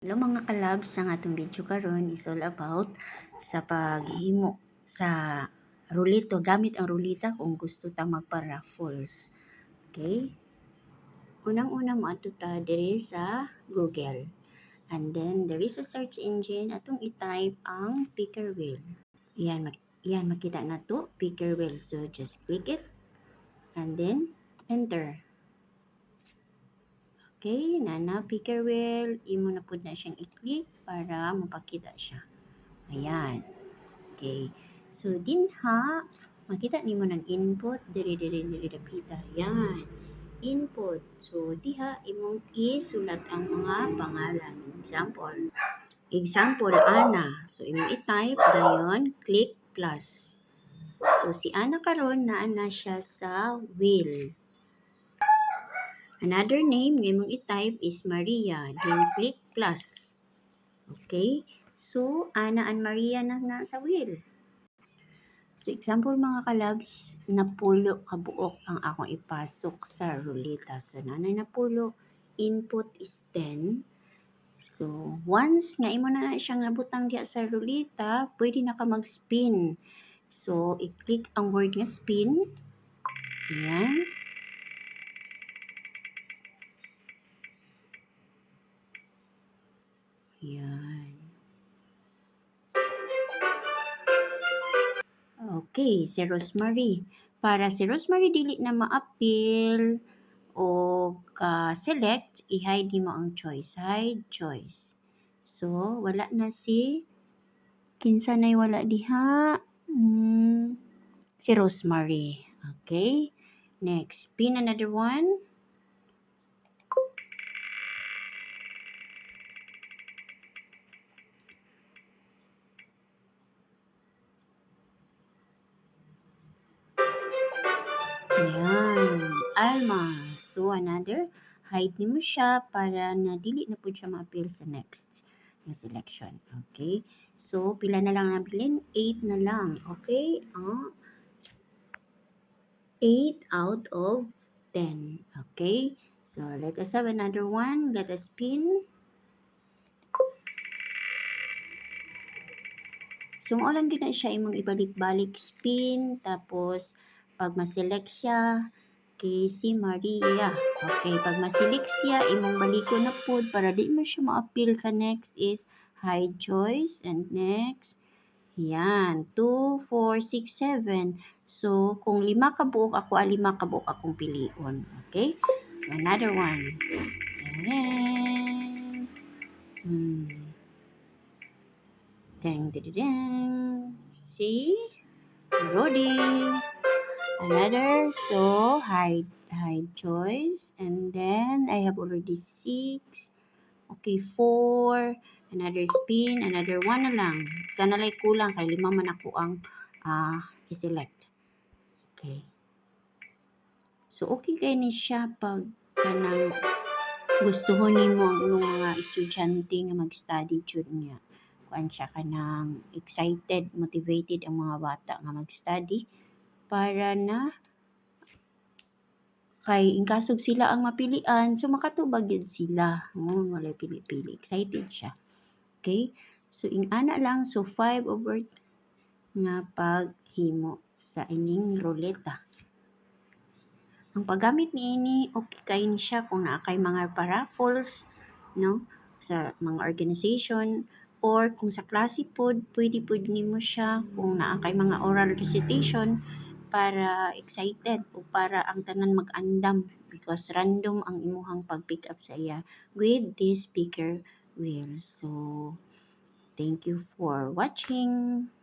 Hello mga kalabs, ang atong video karon is all about sa paghimo sa rulito, gamit ang rulita kung gusto ta magpa-raffles. Okay? Unang-una mo ato ta diri sa Google. And then there is a search engine, atong i-type ang picker wheel. Yan makita na to, picker wheel. So just click it and then enter. Okay, nana picker wheel, imo na pud na siyang i-click para mapakita siya. Ayan. Okay. So dinha makita nimo ng input diri dapita. Ayan. Input. So diha imong isulat ang mga pangalan. Example Ana. So imo i-type dayon click plus. So si Ana karon naa na siya sa wheel. Another name nga imong i-type is Maria, then click plus. Okay? So, Ana and Maria na sa wheel. So, example mga kalabs, napulo kabuok ang akong ipasok sa ruleta. So, nanay napulo, input is 10. So, once nga imo na siya nga butang diya sa ruleta, pwede na ka mag-spin. So, i-click ang word nga spin. Ayan. Ayan. Okay, si Rosemary. Para si Rosemary dili na ma-appeal o ka-select, i-hide mo ang choice. Hide choice. So, wala na si kinsa nay wala diha. Si Rosemary. Okay. Next, pin another one. Ayan, Alma. So, another, hide mo siya para na dili na po siya ma-appeal sa next na selection. Okay? So, pila na lang nabilin? 8 na lang. Okay? 8 out of 10. Okay? So, let us have another one. Let us spin. So, lang din na siya imong ibalik-balik spin. Tapos, pag ma-select siya, kay si Maria. Okay, pag ma-select siya, imong baliko na po para di mo siya ma-appeal sa next is hide choice. And next, yan, 2, 4, 6, 7. So, kung 5 ka buok ako, 5 ka buok akong pilion. Okay? So, another one. Dang, dang, dang. See? Rodi. Another, so hide choice, and then I have already 6. Okay, 4. Another spin, another 1 na lang. Sana lang kulang kay 5 man ako ang i-select. Okay. So okay kay ni siya pag kanang gustuhon nimo ang imong mga estudyante nga mag-study jud niya. Kuan siya kanang excited, motivated ang mga bata nga mag-study para na kay ingkasog sila ang mapilian, so makatubag yun sila. Walay pili-pili. Excited siya. Okay? So, ana lang. So, 5 over nga paghimo sa ining ruleta. Ang paggamit ni ini, okay kay ni siya kung naa kay mga paraffles, no? Sa mga organization, or kung sa klase pod, pwede nimo siya kung naa kay mga oral recitation, para excited o para ang tanan mag-andam because random ang imuhang pag-pick up sa iya with this speaker wheel. So, thank you for watching.